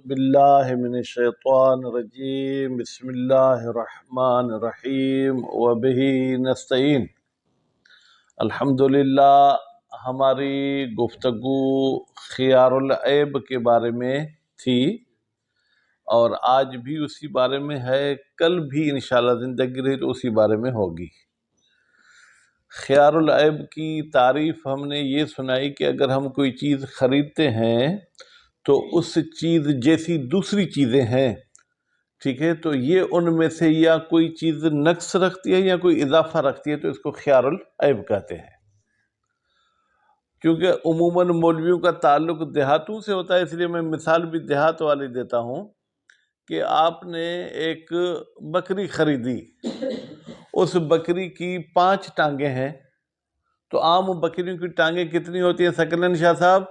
باللہ من الشیطان الرجیم بسم اللہ الرحمن الرحیم وبہ نستعین۔ الحمدللہ ہماری گفتگو خیار العیب کے بارے میں تھی اور آج بھی اسی بارے میں ہے، کل بھی انشاءاللہ زندگی رہی تو اسی بارے میں ہوگی۔ خیار العیب کی تعریف ہم نے یہ سنائی کہ اگر ہم کوئی چیز خریدتے ہیں تو اس چیز جیسی دوسری چیزیں ہیں، ٹھیک ہے، تو یہ ان میں سے یا کوئی چیز نقص رکھتی ہے یا کوئی اضافہ رکھتی ہے تو اس کو خیار العیب کہتے ہیں۔ کیونکہ عموماً مولویوں کا تعلق دیہاتوں سے ہوتا ہے، اس لیے میں مثال بھی دیہات والی دیتا ہوں کہ آپ نے ایک بکری خریدی، اس بکری کی 5 ٹانگیں ہیں، تو عام بکریوں کی ٹانگیں کتنی ہوتی ہیں ثقلین شاہ صاحب؟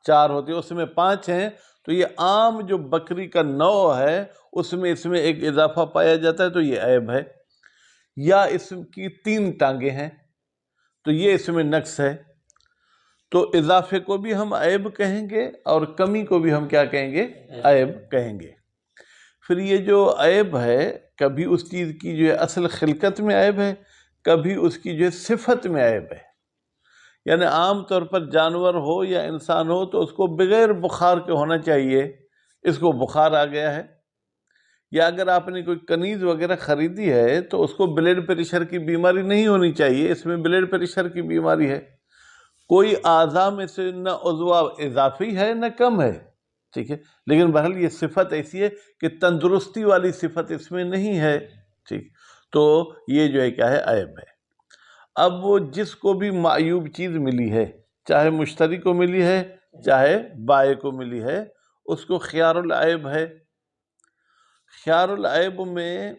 4 ہوتی ہے، اس میں 5 ہیں، تو یہ عام جو بکری کا نوع ہے اس میں ایک اضافہ پایا جاتا ہے تو یہ عیب ہے، یا اس کی 3 ٹانگیں ہیں تو یہ اس میں نقص ہے، تو اضافے کو بھی ہم عیب کہیں گے اور کمی کو بھی ہم کیا کہیں گے؟ عیب کہیں گے۔ پھر یہ جو عیب ہے کبھی اس چیز کی جو ہے اصل خلقت میں عیب ہے، کبھی اس کی جو ہے صفت میں عیب ہے، یعنی عام طور پر جانور ہو یا انسان ہو تو اس کو بغیر بخار کے ہونا چاہیے، اس کو بخار آ گیا ہے، یا اگر آپ نے کوئی کنیز وغیرہ خریدی ہے تو اس کو بلڈ پریشر کی بیماری نہیں ہونی چاہیے، اس میں بلڈ پریشر کی بیماری ہے۔ کوئی اعضاء میں سے نہ عضو اضافی ہے نہ کم ہے، ٹھیک ہے، لیکن بہرحال یہ صفت ایسی ہے کہ تندرستی والی صفت اس میں نہیں ہے، ٹھیک، تو یہ جو ہے کیا ہے؟ عیب ہے۔ اب وہ جس کو بھی معیوب چیز ملی ہے، چاہے مشتری کو ملی ہے چاہے بائع کو ملی ہے، اس کو خیار العیب ہے۔ خیار العیب میں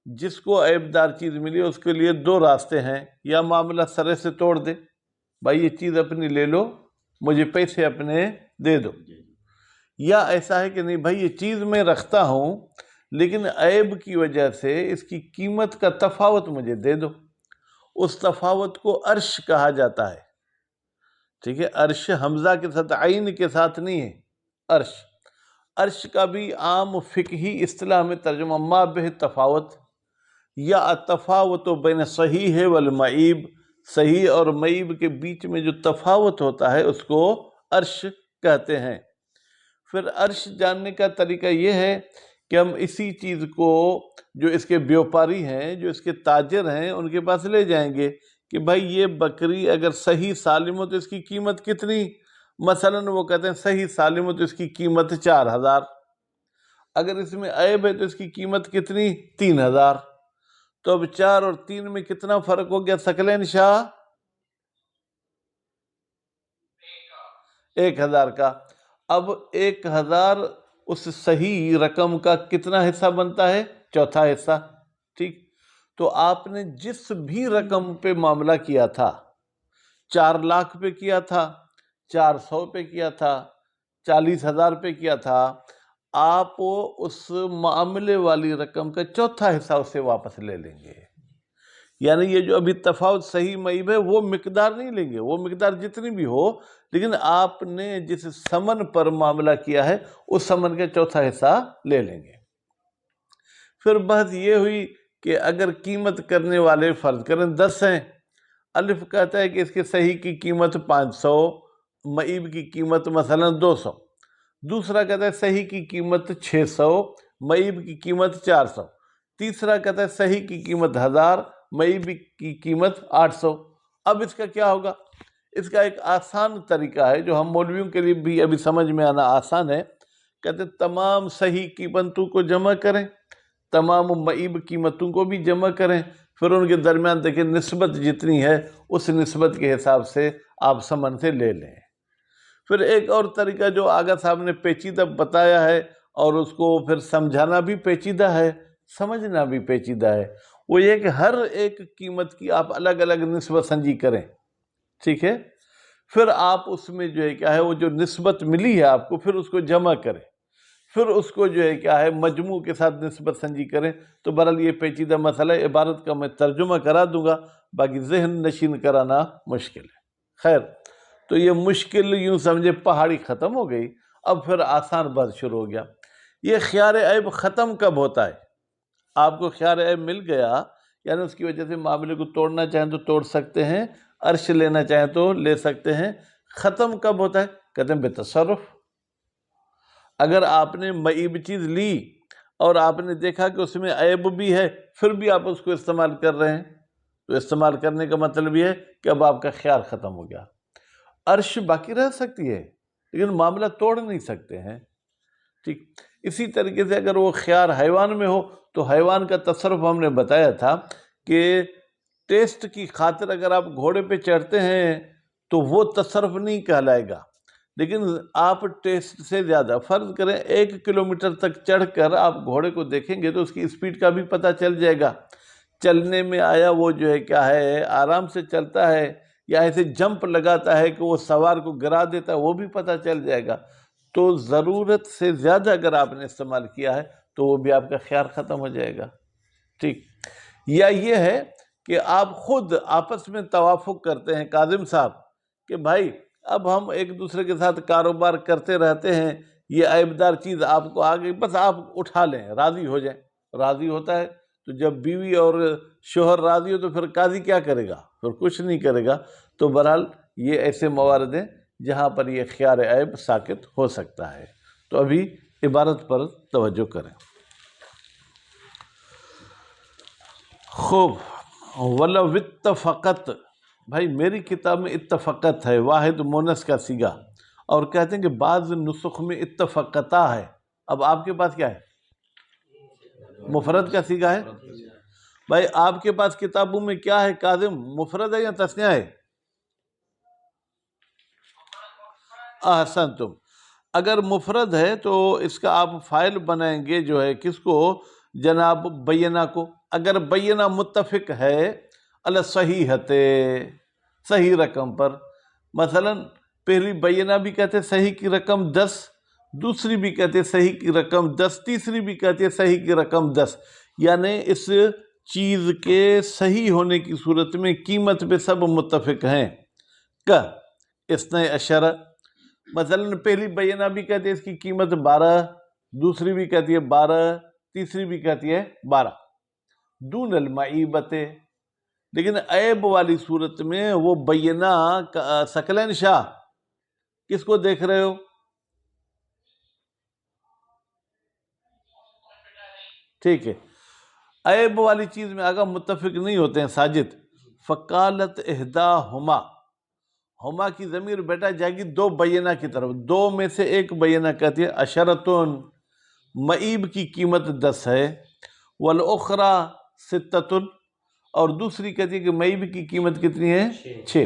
جس کو عیب دار چیز ملی اس کے لیے 2 راستے ہیں، یا معاملہ سرے سے توڑ دے، بھائی یہ چیز اپنی لے لو، مجھے پیسے اپنے دے دو، یا ایسا ہے کہ نہیں بھائی یہ چیز میں رکھتا ہوں لیکن عیب کی وجہ سے اس کی قیمت کا تفاوت مجھے دے دو، اس تفاوت کو عرش کہا جاتا ہے، ٹھیک ہے، عرش حمزہ کے ساتھ عین کے ساتھ نہیں ہے، عرش۔ عرش کا بھی عام فقہی اصطلاح میں ترجمہ ما بہ تفاوت، یا التفاوت بین صحیح والمعیب، صحیح اور معیب کے بیچ میں جو تفاوت ہوتا ہے اس کو عرش کہتے ہیں۔ پھر عرش جاننے کا طریقہ یہ ہے کہ ہم اسی چیز کو جو اس کے بیوپاری ہیں، جو اس کے تاجر ہیں، ان کے پاس لے جائیں گے کہ بھائی یہ بکری اگر صحیح سالم ہو تو اس کی قیمت کتنی؟ مثلا وہ کہتے ہیں صحیح سالم ہو تو اس کی قیمت 4000، اگر اس میں عیب ہے تو اس کی قیمت کتنی؟ 3000، تو اب 4 اور 3 میں کتنا فرق ہو گیا ثقلین شاہ؟ 1000 کا۔ اب 1000 اس صحیح رقم کا کتنا حصہ بنتا ہے؟ 1/4 حصہ، ٹھیک، تو آپ نے جس بھی رقم پہ معاملہ کیا تھا، 4 لاکھ پہ کیا تھا، 400 پہ کیا تھا، 40,000 پہ کیا تھا، آپ اس معاملے والی رقم کا 1/4 حصہ اس سے واپس لے لیں گے، یعنی یہ جو ابھی تفاوت صحیح معیب ہے وہ مقدار نہیں لیں گے، وہ مقدار جتنی بھی ہو، لیکن آپ نے جس ثمن پر معاملہ کیا ہے اس ثمن کا 1/4 حصہ لے لیں گے۔ پھر بحث یہ ہوئی کہ اگر قیمت کرنے والے فرض کریں 10 ہیں، الف کہتا ہے کہ اس کے صحیح کی قیمت 500، معیب کی قیمت مثلا 200، دوسرا کہتا ہے صحیح کی قیمت 600، معیب کی قیمت 400، تیسرا کہتا ہے صحیح کی قیمت 1000، معیب کی قیمت 800۔ اب اس کا کیا ہوگا؟ اس کا ایک آسان طریقہ ہے جو ہم مولویوں کے لیے بھی ابھی سمجھ میں آنا آسان ہے، کہتے تمام صحیح قیمتوں کو جمع کریں، تمام معیب قیمتوں کو بھی جمع کریں، پھر ان کے درمیان دیکھیں نسبت جتنی ہے اس نسبت کے حساب سے آپ ثمن سے لے لیں۔ پھر ایک اور طریقہ جو آغا صاحب نے پیچیدہ بتایا ہے اور اس کو پھر سمجھانا بھی پیچیدہ ہے، سمجھنا بھی پیچیدہ ہے، وہ یہ کہ ہر ایک قیمت کی آپ الگ الگ نسبت سنجی کریں، ٹھیک ہے، پھر آپ اس میں جو ہے کیا ہے وہ جو نسبت ملی ہے آپ کو پھر اس کو جمع کریں، پھر اس کو جو ہے کیا ہے مجموع کے ساتھ نسبت سنجی کریں۔ تو بہرحال یہ پیچیدہ مسئلہ عبارت کا میں ترجمہ کرا دوں گا، باقی ذہن نشین کرانا مشکل ہے۔ خیر، تو یہ مشکل یوں سمجھے پہاڑی ختم ہو گئی، اب پھر آسان بات شروع ہو گیا۔ یہ خیار عیب ختم کب ہوتا ہے؟ آپ کو خیار عیب مل گیا، یعنی اس کی وجہ سے معاملے کو توڑنا چاہیں تو توڑ سکتے ہیں، عرش لینا چاہیں تو لے سکتے ہیں۔ ختم کب ہوتا ہے؟ کہتے ہیں بے تصرف۔ اگر آپ نے معیب چیز لی اور آپ نے دیکھا کہ اس میں عیب بھی ہے، پھر بھی آپ اس کو استعمال کر رہے ہیں، تو استعمال کرنے کا مطلب یہ ہے کہ اب آپ کا خیار ختم ہو گیا۔ عرش باقی رہ سکتی ہے لیکن معاملہ توڑ نہیں سکتے ہیں، ٹھیک۔ اسی طریقے سے اگر وہ خیار حیوان میں ہو تو حیوان کا تصرف ہم نے بتایا تھا کہ ٹیسٹ کی خاطر اگر آپ گھوڑے پہ چڑھتے ہیں تو وہ تصرف نہیں کہلائے گا، لیکن آپ ٹیسٹ سے زیادہ، فرض کریں 1 کلومیٹر تک چڑھ کر آپ گھوڑے کو دیکھیں گے تو اس کی اسپیڈ کا بھی پتہ چل جائے گا، چلنے میں آیا وہ جو ہے کیا ہے آرام سے چلتا ہے یا ایسے جمپ لگاتا ہے کہ وہ سوار کو گرا دیتا ہے، وہ بھی پتہ چل جائے گا۔ تو ضرورت سے زیادہ اگر آپ نے استعمال کیا ہے تو وہ بھی آپ کا خیار ختم ہو جائے گا، ٹھیک۔ یا یہ ہے کہ آپ خود آپس میں توافق کرتے ہیں کاظم صاحب کہ بھائی اب ہم ایک دوسرے کے ساتھ کاروبار کرتے رہتے ہیں، یہ عیبدار چیز آپ کو آ گئی، بس آپ اٹھا لیں، راضی ہو جائیں۔ راضی ہوتا ہے تو جب بیوی اور شوہر راضی ہو تو پھر قاضی کیا کرے گا؟ پھر کچھ نہیں کرے گا۔ تو بہرحال یہ ایسے موارد ہیں جہاں پر یہ خیار عیب ساقط ہو سکتا ہے۔ تو ابھی عبارت پر توجہ کریں۔ خوب، وَلَوْ اتَّفَقَتْ، بھائی میری کتاب میں اتفقت ہے، واحد مونس کا صیغہ، اور کہتے ہیں کہ بعض نسخ میں اتفقتا ہے۔ اب آپ کے پاس کیا ہے؟ مفرد کا صیغہ ہے۔ بھائی آپ کے پاس کتابوں میں کیا ہے کاظم؟ مفرد ہے یا تثنیہ ہے؟ احسنتم۔ اگر مفرد ہے تو اس کا آپ فاعل بنائیں گے جو ہے کس کو؟ جناب بینہ کو۔ اگر بینہ متفق ہے علی صحیحت، صحیح رقم پر، مثلا پہلی بینہ بھی کہتے ہیں صحیح کی رقم 10، دوسری بھی کہتے ہیں صحیح کی رقم 10، تیسری بھی کہتے ہیں صحیح کی رقم 10، یعنی اس چیز کے صحیح ہونے کی صورت میں قیمت پہ سب متفق ہیں۔ کہ اثنی عشرہ، مثلا پہلی بینہ بھی کہتے ہیں اس کی قیمت 12، دوسری بھی کہتی ہے 12، تیسری بھی کہتی ہے 12، دون المعیبت، لیکن عیب والی صورت میں وہ بینہ ثقلین شاہ کس کو دیکھ رہے ہو؟ ٹھیک ہے، عیب والی چیز میں اگر متفق نہیں ہوتے ہیں ساجد، فقالت احداہما، ہما کی ضمیر بیٹا جائے گی دو بینہ کی طرف، دو میں سے ایک بینہ کہتی ہے عشرتن، معیب کی قیمت 10 ہے، والاخرى ستتن، اور دوسری کہتی ہے کہ معیب کی قیمت کتنی ہے؟ 6،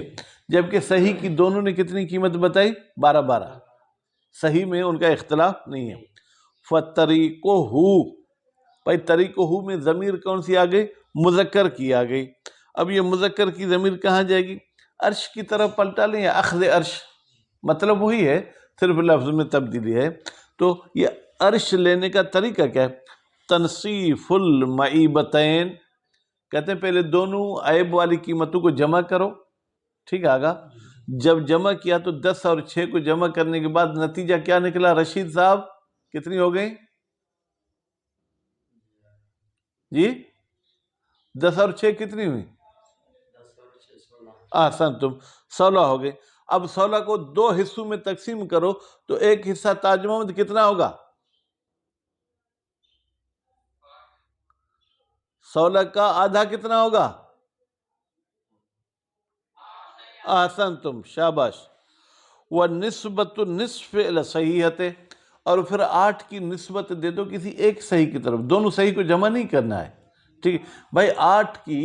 جبکہ صحیح کی دونوں نے کتنی قیمت بتائی؟ 12، صحیح میں ان کا اختلاف نہیں ہے۔ فَطَرِيقُهُ، بھائی طریقہ میں ضمیر کون سی آ گئی؟ مذکر کی آ گئی۔ اب یہ مذکر کی ضمیر کہاں جائے گی؟ عرش کی طرف پلٹا لیں یا اخذ عرش، مطلب وہی ہے، صرف لفظ میں تبدیلی ہے۔ تو یہ عرش لینے کا طریقہ کیا ہے؟ تنصیف المعیبتین، کہتے ہیں پہلے دونوں عیب والی قیمتوں کو جمع کرو، ٹھیک آگا، جب جمع کیا تو 10 اور 6 کو جمع کرنے کے بعد نتیجہ کیا نکلا رشید صاحب؟ کتنی ہو گئی؟ جی 10 اور 6 کتنی ہوئی؟ احسنتم، 16 ہو گئے۔ اب 16 کو 2 حصوں میں تقسیم کرو تو ایک حصہ تاج محمد کتنا ہوگا؟ 16 کا آدھا کتنا ہوگا؟ احسنتم، شاباش۔ وَنِسْبَةُ النِّصْفِ إِلَى صَحِيحَةِ، اور پھر 8 کی نسبت دے دو کسی ایک صحیح کی طرف، دونوں صحیح کو جمع نہیں کرنا ہے، ٹھیک ہے بھائی۔ 8 کی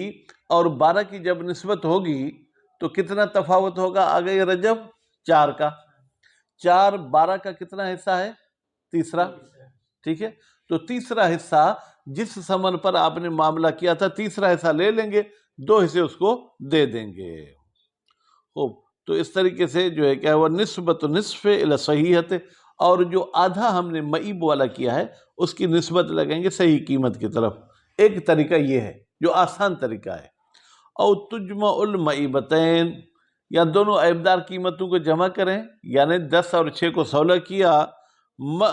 اور 12 کی جب نسبت ہوگی تو کتنا تفاوت ہوگا؟ آگے رجب 4 کا، 4 12 کا کتنا حصہ ہے؟ تیسرا، ٹھیک ہے۔ تو تیسرا حصہ جس ثمن پر آپ نے معاملہ کیا تھا تیسرا حصہ لے لیں گے، 2 حصے اس کو دے دیں گے۔ خوب، تو اس طریقے سے جو ہے کیا ہوا؟ نسبت نصف الی صحیحت، اور جو آدھا ہم نے معیب والا کیا ہے اس کی نسبت لگیں گے صحیح قیمت کی طرف۔ ایک طریقہ یہ ہے جو آسان طریقہ ہے۔ او تجمع المعیبتین، یا دونوں عیبدار قیمتوں کو جمع کریں، یعنی 10 اور 6 کو 16 کیا، مع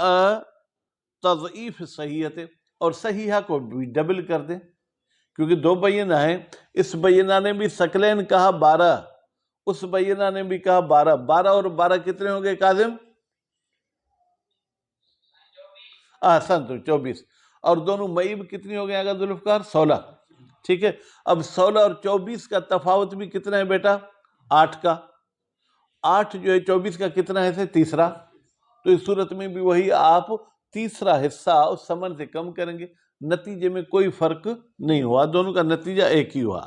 تضعیف صحیحت، اور صحیحہ کو بھی ڈبل کر دیں، کیونکہ 2 بینہ ہیں، اس بینہ نے بھی ثقلین کہا 12، اس بینہ نے بھی کہا 12، 12 اور 12 کتنے ہوں گے کاظم؟ احسن، تو 24، اور دونوں معیب کتنی ہو گئے اگر ذوالفقار؟ 16، ٹھیک ہے۔ اب 16 اور 24 کا تفاوت بھی کتنا ہے بیٹا؟ 8 کا، 8 جو ہے 24 کا کتنا ہے؟ تیسرا، تو اس صورت میں بھی وہی آپ تیسرا حصہ اس ثمن سے کم کریں گے، نتیجے میں کوئی فرق نہیں ہوا، دونوں کا نتیجہ ایک ہی ہوا۔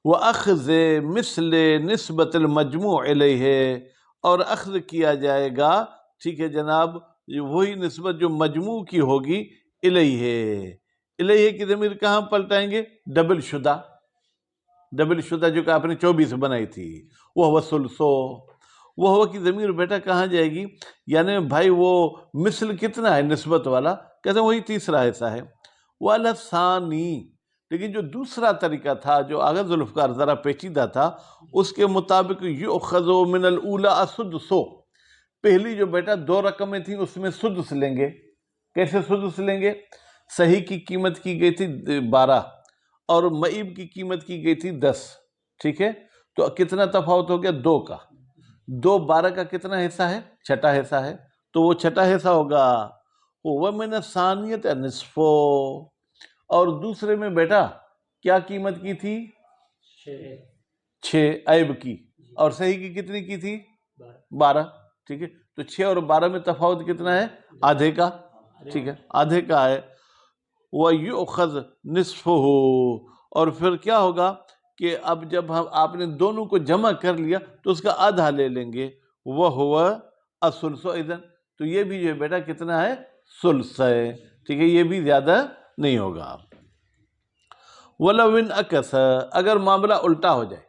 وَأَخْذِ مِثْلِ نِسْبَةِ الْمَجْمُوعِ إِلَيْهِ، اور اخذ کیا جائے گا، ٹھیک ہے جناب، وہی نسبت جو مجموع کی ہوگی، الیہ، الیہ کی ضمیر کہاں پلٹائیں گے؟ ڈبل شدہ، ڈبل شدہ جو کہ آپ نے 24 بنائی تھی، وہ ثلثو، وہ کی ضمیر بیٹا کہاں جائے گی؟ یعنی بھائی وہ مثل کتنا ہے نسبت والا؟ کہتے ہیں وہی تیسرا حصہ ہے۔ وَعَلَى الثَّانِي، لیکن جو دوسرا طریقہ تھا جو آغاز ذوالفقار ذرا پیچیدہ تھا، اس کے مطابق یؤخذ من الاولی السدس، پہلی جو بیٹا 2 رقمیں تھیں اس میں سدس لیں گے۔ کیسے سدس لیں گے؟ صحیح کی قیمت کی گئی تھی 12 اور معیب کی قیمت کی گئی تھی 10، ٹھیک ہے، تو کتنا تفاوت ہو گیا؟ 2 کا، 2 12 کا کتنا حصہ ہے؟ چھٹا حصہ ہے، تو وہ چھٹا حصہ ہوگا۔ وَمِنَ الثَّانِيَةِ النِّصْفُ، اور دوسرے میں بیٹا کیا قیمت کی تھی؟ 6 عیب کی، اور صحیح کی کتنی کی تھی؟ 12، ٹھیک ہے، تو 6 اور 12 میں تفاوت کتنا ہے؟ آدھے کا، ٹھیک ہے، آدھے کا ہے۔ وَيُؤْخَذْ نِصْفُهُ، اور پھر کیا ہوگا کہ اب جب آپ نے دونوں کو جمع کر لیا تو اس کا آدھا لے لیں گے، وَهُوَ الثُّلُثُ اِذًا، تو یہ بھی جو ہے بیٹا کتنا ہے؟ ثلث ہے، ٹھیک ہے، یہ بھی زیادہ نہیں ہوگا۔ وَلَوْ انْعَكَسَ، اگر معاملہ الٹا ہو جائے،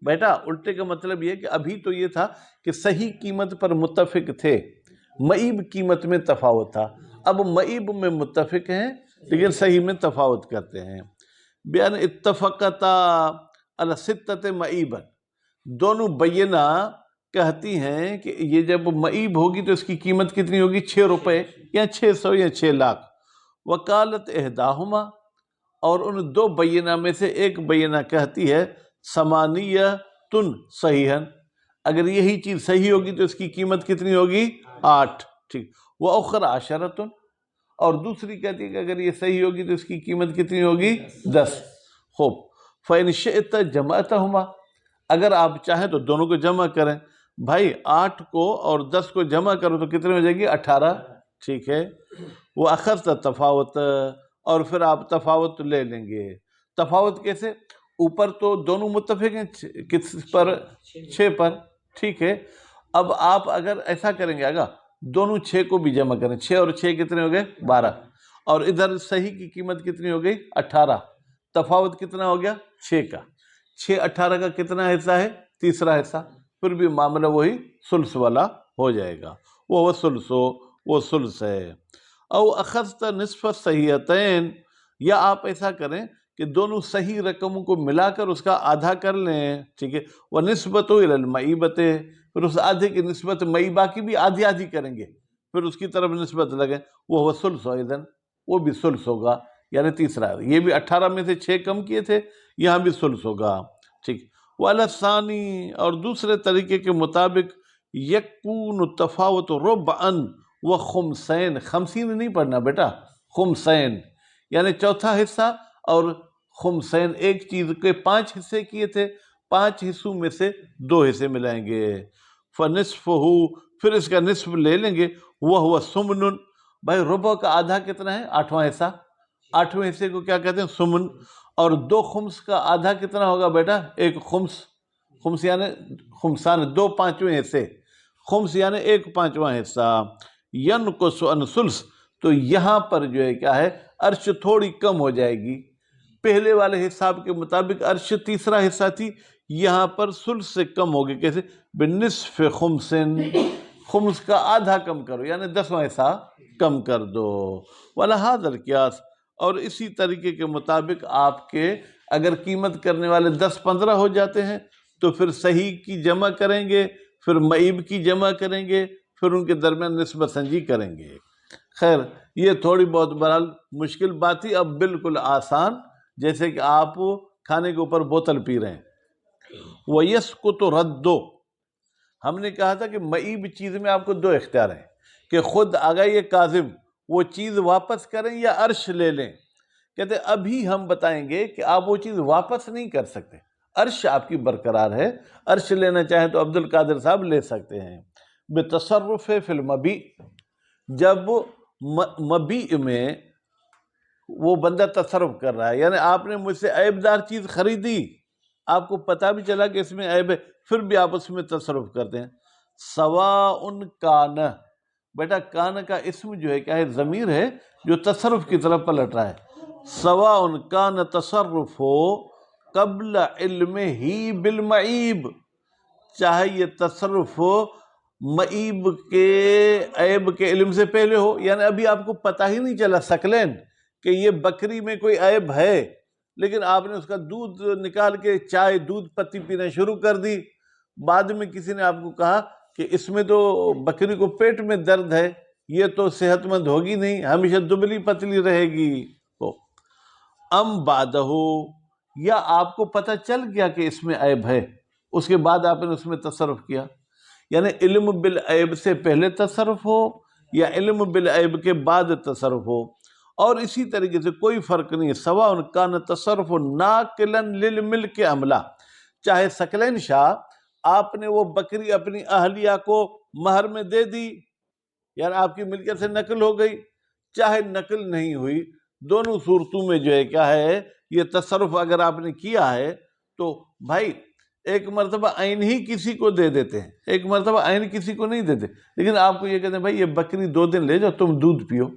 بیٹا الٹے کا مطلب یہ کہ ابھی تو یہ تھا کہ صحیح قیمت پر متفق تھے، معیب قیمت میں تفاوت تھا، اب معیب میں متفق ہیں لیکن صحیح میں تفاوت کرتے ہیں۔ بِأَنْ اتَّفَقَتَا عَلَى سِتَّةِ مَعِيبًا، دونوں بینہ کہتی ہیں کہ یہ جب معیب ہوگی تو اس کی قیمت کتنی ہوگی؟ 6 روپے یا 600 یا 6 لاکھ۔ وَقَالَتْ إِحْدَاهُمَا، اور ان 2 بینہ میں سے ایک بینہ کہتی ہے ثمانیۃ صحیحاً، اگر یہی چیز صحیح ہوگی تو اس کی قیمت کتنی ہوگی؟ 8، ٹھیک۔ وَأُخْرَى عَشَرَةٌ، اور دوسری کہتی ہے کہ اگر یہ صحیح ہوگی تو اس کی قیمت کتنی ہوگی؟ 10۔ خوب، فَإِنْ شِئْتَ جَمَعْتَهُمَا، اگر آپ چاہیں تو دونوں کو جمع کریں، بھائی 8 کو اور 10 کو جمع کرو تو کتنے ہو جائے گی؟ 18، ٹھیک ہے۔ وَأَخَذْتَ تفاوت، اور پھر آپ تفاوت لے لیں گے۔ تفاوت کیسے؟ اوپر تو دونوں متفق ہیں کس پر؟ 6 پر، ٹھیک ہے۔ اب آپ اگر ایسا کریں گے، اگر دونوں 6 کو بھی جمع کریں، 6 اور 6 کتنے ہو گئے؟ 12، اور ادھر صحیح کی قیمت کتنی ہو گئی؟ 18، تفاوت کتنا ہو گیا؟ 6 کا، 6 18 کا کتنا حصہ ہے؟ تیسرا حصہ، پھر بھی معاملہ وہی ثلث والا ہو جائے گا، وہ ثلث، وہ ثلث ہے۔ او اخذت نصف صحیحتین، یا آپ ایسا کریں کہ دونوں صحیح رقموں کو ملا کر اس کا آدھا کر لیں، ٹھیک ہے۔ وَنِسْبَةُ إِلَى الْمَعِيبَةِ، پھر اس آدھے کی نسبت معیبہ کی بھی آدھی آدھی کریں گے، پھر اس کی طرف نسبت لگیں، وہ ثلث اذن، وہ بھی ثلث ہوگا، یعنی تیسرا، یہ بھی 18 میں سے 6 کم کیے تھے، یہاں بھی ثلث ہوگا، ٹھیک۔ وَعَلَى الثَّانِي، اور دوسرے طریقے کے مطابق يَكُونُ التَّفَاوُتُ رُبْعًا وَخُمْسَيْن، خمسین نہیں پڑھنا بیٹا، خمسین، یعنی چوتھا حصہ، اور خمسین ایک چیز کے 5 حصے کیے تھے، 5 حصوں میں سے 2 حصے ملائیں گے۔ فَنِصْفُهُ، پھر اس کا نصف لے لیں گے، وَهُوَ ثُمْنٌ، بھائی ربع کا آدھا کتنا ہے؟ 8واں حصہ، 8ویں حصے کو کیا کہتے ہیں؟ ثمن، اور 2 خمس کا آدھا کتنا ہوگا بیٹا؟ 1 خمس، خمس یعنی خمسان 2 پانچویں حصے، خمس یعنی 1 پانچواں حصہ۔ ينقص عن ثلث، تو یہاں پر جو ہے کیا ہے؟ عرش تھوڑی کم ہو جائے گی، پہلے والے حساب کے مطابق عرش تیسرا حصہ تھی، یہاں پر ثلث سے کم ہوگی، کیسے؟ بنصف خمس، خمس کا آدھا کم کرو، یعنی 10واں حصہ کم کر دو۔ وَلَهَذَا الْقِيَاسُ، اور اسی طریقے کے مطابق آپ کے اگر قیمت کرنے والے 10 15 ہو جاتے ہیں تو پھر صحیح کی جمع کریں گے، پھر معیب کی جمع کریں گے، پھر ان کے درمیان نسبت سنجی کریں گے۔ خیر یہ تھوڑی بہت بہرحال مشکل بات تھی، اب بالکل آسان، جیسے کہ آپ کھانے کے اوپر بوتل پی رہے ہیں۔ وَيَسْقُطُ رَدُّ، ہم نے کہا تھا کہ معیب چیز میں آپ کو دو اختیار ہیں کہ خود آگاہ یہ کاظم وہ چیز واپس کریں یا عرش لے لیں۔ کہتے ابھی ہم بتائیں گے کہ آپ وہ چیز واپس نہیں کر سکتے، عرش آپ کی برقرار ہے، عرش لینا چاہیں تو عبد القادر صاحب لے سکتے ہیں۔ بتصرف فی المبیع، جب مبیع میں وہ بندہ تصرف کر رہا ہے، یعنی آپ نے مجھ سے عیب دار چیز خریدی، آپ کو پتہ بھی چلا کہ اس میں عیب ہے، پھر بھی آپ اس میں تصرف کرتے ہیں۔ سواء کان، بیٹا کان کا اسم جو ہے کیا ہے؟ ضمیر ہے جو تصرف کی طرف پلٹ رہا ہے۔ سواء کان تصرف قبل علمہ بالمعیب، چاہے یہ تصرف معیب کے عیب کے علم سے پہلے ہو، یعنی ابھی آپ کو پتہ ہی نہیں چلا ثقلین کہ یہ بکری میں کوئی عیب ہے، لیکن آپ نے اس کا دودھ نکال کے چائے دودھ پتی پینا شروع کر دی، بعد میں کسی نے آپ کو کہا کہ اس میں تو بکری کو پیٹ میں درد ہے، یہ تو صحت مند ہوگی نہیں، ہمیشہ دبلی پتلی رہے گی۔ ام بعدہ، یا آپ کو پتہ چل گیا کہ اس میں عیب ہے، اس کے بعد آپ نے اس میں تصرف کیا، یعنی علم بالعیب سے پہلے تصرف ہو یا علم بالعیب کے بعد تصرف ہو۔ اور اسی طریقے سے کوئی فرق نہیں، سواء کان تصرف ناقلا للملک عملا، چاہے ثقلین شاہ آپ نے وہ بکری اپنی اہلیہ کو مہر میں دے دی، یعنی آپ کی ملکیت سے نقل ہو گئی، چاہے نقل نہیں ہوئی، دونوں صورتوں میں جو ہے کیا ہے، یہ تصرف اگر آپ نے کیا ہے تو بھائی ایک مرتبہ عین ہی کسی کو دے دیتے ہیں، ایک مرتبہ عین کسی کو نہیں دیتے، لیکن آپ کو یہ کہتے ہیں بھائی یہ بکری 2 دن لے جاؤ، تم دودھ پیو،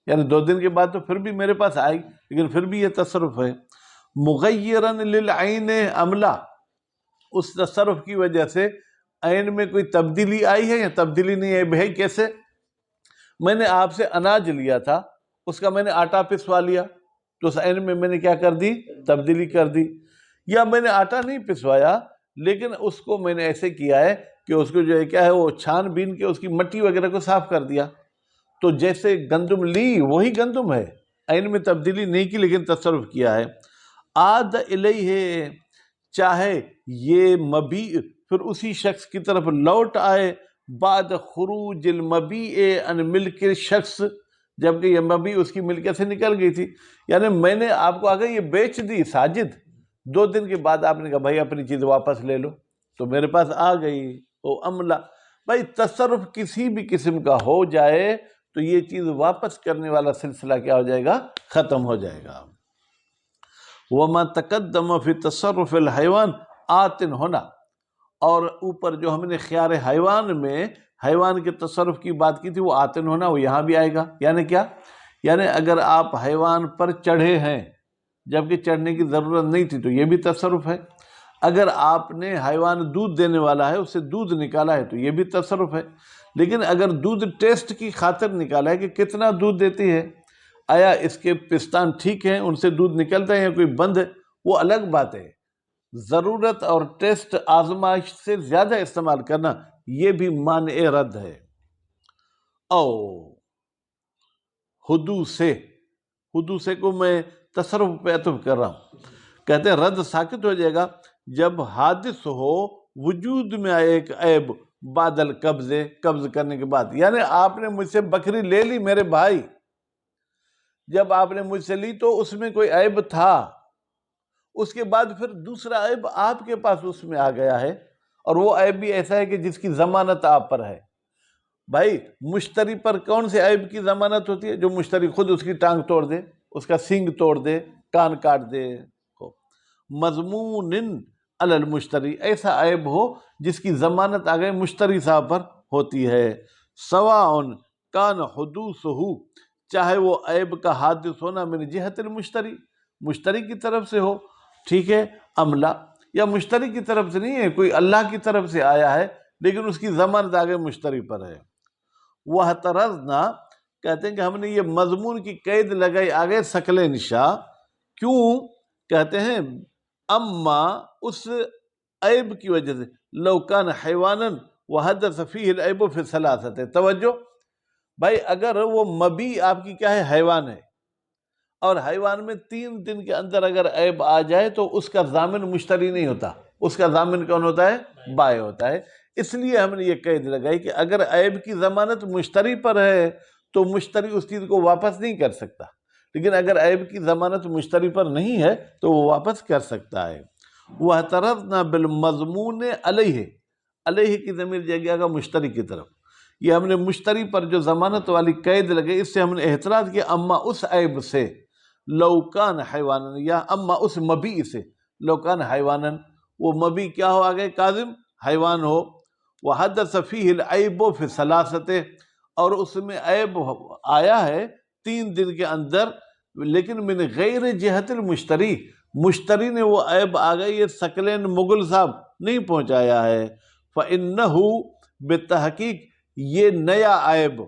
یعنی 2 دن کے بعد تو پھر بھی میرے پاس آئے گی، لیکن پھر بھی یہ تصرف ہے۔ مغیرن للعین عملا، اس تصرف کی وجہ سے عین میں کوئی تبدیلی آئی ہے یا تبدیلی نہیں آئی؟ بھائی کیسے؟ میں نے آپ سے اناج لیا تھا، اس کا میں نے آٹا پسوا لیا، تو اس عین میں نے کیا کر دی؟ تبدیلی کر دی۔ یا میں نے آٹا نہیں پسوایا لیکن اس کو میں نے ایسے کیا ہے کہ اس کو جو ہے کیا ہے وہ چھان بین کے اس کی مٹی وغیرہ کو صاف کر دیا، تو جیسے گندم لی وہی گندم ہے، عین میں تبدیلی نہیں کی لیکن تصرف کیا ہے۔ عاد الیہ، چاہے یہ مبیع پھر اسی شخص کی طرف لوٹ آئے، بعد خروج المبیع عن ملک شخص، جبکہ یہ مبیع اس کی ملکیت سے نکل گئی تھی، یعنی میں نے آپ کو آگے یہ بیچ دی ساجد، 2 دن کے بعد آپ نے کہا بھائی اپنی چیز واپس لے لو، تو میرے پاس آ گئی وہ عملہ۔ بھائی تصرف کسی بھی قسم کا ہو جائے تو یہ چیز واپس کرنے والا سلسلہ کیا ہو جائے گا؟ ختم ہو جائے گا۔ وما تقدم فی تصرف الحیوان آتن ہونا، اور اوپر جو ہم نے خیار حیوان میں حیوان کے تصرف کی بات کی تھی وہ آتن ہونا، وہ یہاں بھی آئے گا۔ یعنی کیا؟ یعنی اگر آپ حیوان پر چڑھے ہیں جبکہ چڑھنے کی ضرورت نہیں تھی تو یہ بھی تصرف ہے۔ اگر آپ نے حیوان دودھ دینے والا ہے، اس سے دودھ نکالا ہے تو یہ بھی تصرف ہے۔ لیکن اگر دودھ ٹیسٹ کی خاطر نکالا ہے کہ کتنا دودھ دیتی ہے، آیا اس کے پستان ٹھیک ہیں، ان سے دودھ نکلتا ہے یا کوئی بند ہے، وہ الگ بات ہے۔ ضرورت اور ٹیسٹ آزمائش سے زیادہ استعمال کرنا یہ بھی مانع رد ہے۔ او حدوث کو میں تصرف پہ عطف کر رہا ہوں، کہتے ہیں رد ساکت ہو جائے گا جب حادث ہو وجود میں آئے ایک عیب بعد القبض، قبض کرنے کے بعد، یعنی آپ نے مجھ سے بکری لے لی میرے بھائی، جب آپ نے مجھ سے لی تو اس میں کوئی عیب تھا، اس کے بعد پھر دوسرا عیب آپ کے پاس اس میں آ گیا ہے، اور وہ عیب بھی ایسا ہے کہ جس کی ضمانت آپ پر ہے۔ بھائی مشتری پر کون سے عیب کی ضمانت ہوتی ہے؟ جو مشتری خود اس کی ٹانگ توڑ دے، اس کا سینگ توڑ دے، کان کاٹ دے۔ مضمون علی المشتری، ایسا عیب ہو جس کی ضمانت آگئے مشتری صاحب پر ہوتی ہے۔ سواء کان حدوثہ، چاہے وہ عیب کا حادث ہونا من جہت المشتری، مشتری کی طرف سے ہو، ٹھیک ہے، عملہ، یا مشتری کی طرف سے نہیں ہے، کوئی اللہ کی طرف سے آیا ہے لیکن اس کی ضمانت آگے مشتری پر ہے۔ وَاحْتَرَزْنَا، کہتے ہیں کہ ہم نے یہ مضمون کی قید لگائی آگے ثقلین شاہ، کیوں؟ کہتے ہیں اما اس عیب کی وجہ سے، لو کان حیوانا وحدث فیہ العیب فی ثلاثۃ، توجہ بھائی، اگر وہ مبی آپ کی کیا ہے، حیوان ہے، اور حیوان میں 3 دن کے اندر اگر عیب آ جائے تو اس کا ضامن مشتری نہیں ہوتا، اس کا ضامن کون ہوتا ہے، بائع ہوتا ہے۔ اس لیے ہم نے یہ قید لگائی کہ اگر عیب کی ضمانت مشتری پر ہے تو مشتری اس چیز کو واپس نہیں کر سکتا، لیکن اگر عیب کی ضمانت مشتری پر نہیں ہے تو وہ واپس کر سکتا ہے۔ وَاعْتَرَضْنَا بِالْمَضْمُونِ عَلَيْهِ، علیہ کی ضمیر جائے گا مشتری کی طرف، یہ ہم نے مشتری پر جو ضمانت والی قید لگے، اس سے ہم نے اعتراض کیا، اما اس عیب سے، لو کان حیوانا، یا اما اس مبی سے، لو کان حیوانا، وہ مبی کیا ہو آگے، کاذب حیوان ہو، وحدث فیہ العیب فی ثلاثۃ، اور اس میں عیب آیا ہے 3 دن کے اندر، لیکن من غیر جہت المشتری، مشتری نے وہ عیب آ گئی، یہ ثقلین مغل صاحب نہیں پہنچایا ہے، فَإِنَّهُ بالتحقیق یہ نیا عیب،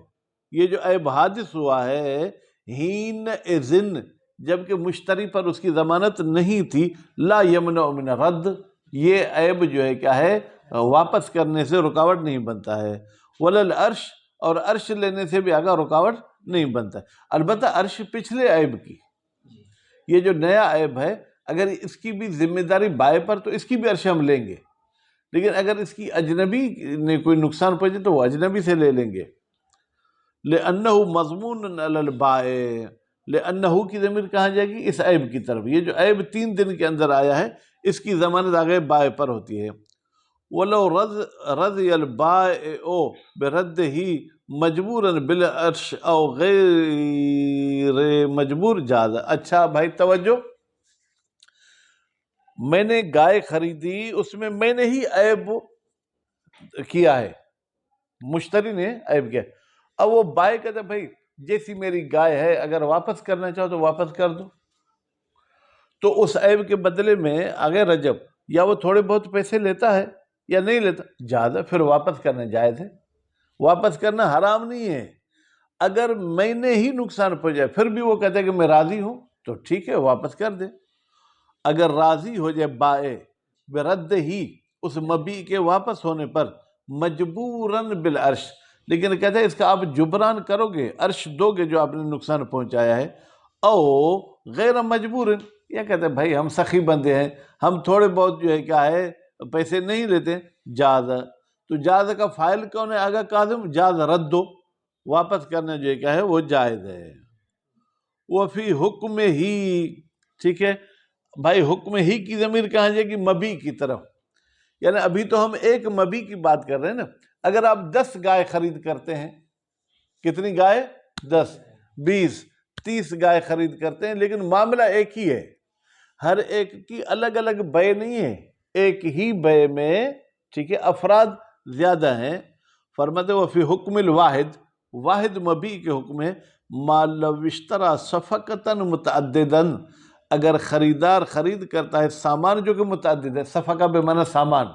یہ جو عیب حادث ہوا ہے، ہین اذن، جبکہ مشتری پر اس کی ضمانت نہیں تھی، لا یمنع من رد، یہ عیب جو ہے کیا ہے، واپس کرنے سے رکاوٹ نہیں بنتا ہے، ولل عرش، اور عرش لینے سے بھی آگا رکاوٹ نہیں بنتا ہے۔ البتہ عرش پچھلے عیب کی، یہ جو نیا عیب ہے اگر اس کی بھی ذمہ داری بائع پر تو اس کی بھی عرش ہم لیں گے، لیکن اگر اس کی اجنبی نے کوئی نقصان پہنچے تو وہ اجنبی سے لے لیں گے۔ لِأَنَّهُ مَضْمُونٌ عَلَى الْبَائِعِ، لِأَنَّهُ کی ضمیر کہاں جائے گی، اس عیب کی طرف، یہ جو عیب 3 دن کے اندر آیا ہے اس کی ضمانت آگے بائع پر ہوتی ہے۔ وَلَوْ رَضِيَ الْبَائِعُ بِرَدِّهِ مَجْبُورًا بِالْعَرْشِ أَوْ غَيْرِ مَجْبُور جَازَ۔ اچھا بھائی توجہ، میں نے گائے خریدی، اس میں میں نے ہی عیب کیا ہے، مشتری نے عیب کیا، اب وہ بائع کہتا ہے بھائی جیسی میری گائے ہے، اگر واپس کرنا چاہو تو واپس کر دو، تو اس عیب کے بدلے میں آگے رجب یا وہ تھوڑے بہت پیسے لیتا ہے یا نہیں لیتا، جائز ہے، پھر واپس کرنا جائز ہے، واپس کرنا حرام نہیں ہے۔ اگر میں نے ہی نقصان پہنچایا پھر بھی وہ کہتا ہے کہ میں راضی ہوں تو ٹھیک ہے، واپس کر دے۔ اگر راضی ہو جائے بائع برد ہی، اس مبی کے واپس ہونے پر، مجبوراً بالعرش، لیکن کہتے ہیں اس کا آپ جبران کرو گے، عرش دو گے جو آپ نے نقصان پہنچایا ہے، او غیر مجبور، یا کہتے ہیں بھائی ہم سخی بندے ہیں، ہم تھوڑے بہت جو ہے کیا ہے پیسے نہیں لیتے، جاز، تو جاز کا فاعل کون ہے آگا، کاظم، جاز رد دو، واپس کرنا جو ہے کیا ہے وہ جائز ہے۔ وفی حکم ہی، ٹھیک ہے بھائی، حکم ہی کی ضمیر کہاں جائے گی، مبی کی طرف، یعنی ابھی تو ہم ایک مبی کی بات کر رہے ہیں نا، اگر آپ 10 گائے خرید کرتے ہیں، کتنی گائے، 10، 20، 30 گائے خرید کرتے ہیں، لیکن معاملہ ایک ہی ہے، ہر ایک کی الگ الگ بے نہیں ہے، ایک ہی بے میں، ٹھیک ہے، افراد زیادہ ہیں، فرماتے وہ فی حکم الواحد، واحد مبی کے حکم ہے، ما لو اشترى صفقۃ متعددا، اگر خریدار خرید کرتا ہے سامان جو کہ متعدد ہے، صفقہ بے معنی سامان،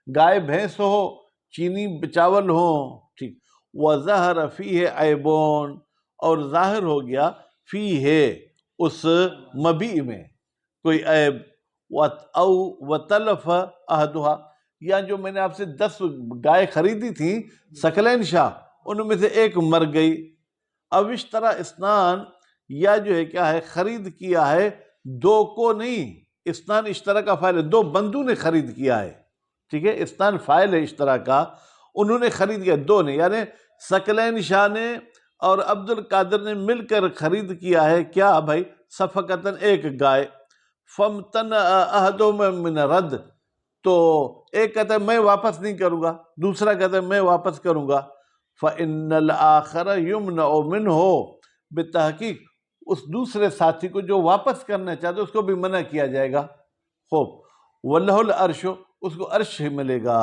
گائے بھینس ہو، چینی چاول ہو، ٹھیک، وظہر فیہ عیبون، اور ظاہر ہو گیا فیہ اس مبیع میں کوئی عیب، او وتلف احدھا، یا جو میں نے آپ سے 10 گائے خریدی تھی ثقلین شاہ، ان میں سے ایک مر گئی، او اشترى اثنان، یا جو ہے کیا ہے خرید کیا ہے 2 کو نہیں، اثنان اشترا کا فاعل ہے، 2 بندوں نے خرید کیا ہے، ٹھیک ہے، اثنان فاعل ہے اشترا کا، انہوں نے خرید کیا 2 نے، یعنی ثقلین شاہ نے اور عبد القادر نے مل کر خرید کیا ہے کیا بھائی، صفقتاً ایک گائے، فامتنع احدہما من رد، تو ایک کہتا ہے میں واپس نہیں کروں گا، دوسرا کہتا ہے میں واپس کروں گا، فإن الآخر یمنع منہ، بتحقیق اس دوسرے ساتھی کو جو واپس کرنا چاہتے اس کو بھی منع کیا جائے گا، خوب، وَلَهُ الْعَرْشُ، اس کو عرش ہی ملے گا،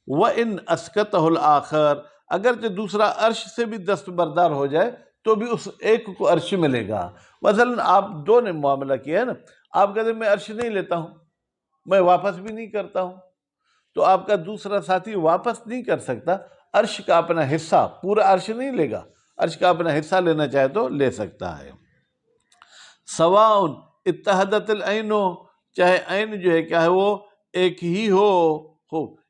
وَإِنْ أَسْكَتَهُ الْآخَرُ، اگرچہ دوسرا عرش سے بھی دستبردار ہو جائے تو بھی اس ایک کو عرش ملے گا۔ مثلا آپ 2 نے معاملہ کیا ہے نا، آپ کہتے ہیں میں عرش نہیں لیتا ہوں، میں واپس بھی نہیں کرتا ہوں، تو آپ کا دوسرا ساتھی واپس نہیں کر سکتا، عرش کا اپنا حصہ، پورا عرش نہیں لے گا، عرش کا اپنا حصہ لینا چاہے تو لے سکتا ہے۔ سواء اتحدت العین، چاہے عین جو ہے کیا ہے وہ ایک ہی ہو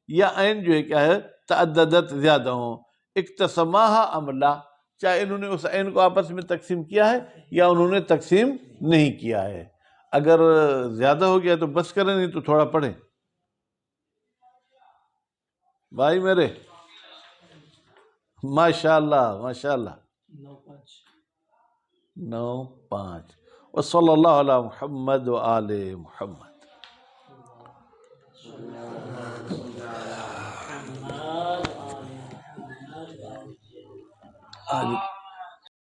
یا عین جو ہے کیا ہے تعددت زیادہ ہوں، اقتسماہا ام لا، چاہے انہوں نے اس عین کو آپس میں تقسیم کیا ہے یا انہوں نے تقسیم نہیں کیا ہے۔ اگر زیادہ ہو گیا تو بس کریں، نہیں تو تھوڑا پڑھیں بھائی میرے۔ ماشاءاللہ ماشاءاللہ، 9-5۔ وصلی اللہ علی محمد و آل محمد۔ آج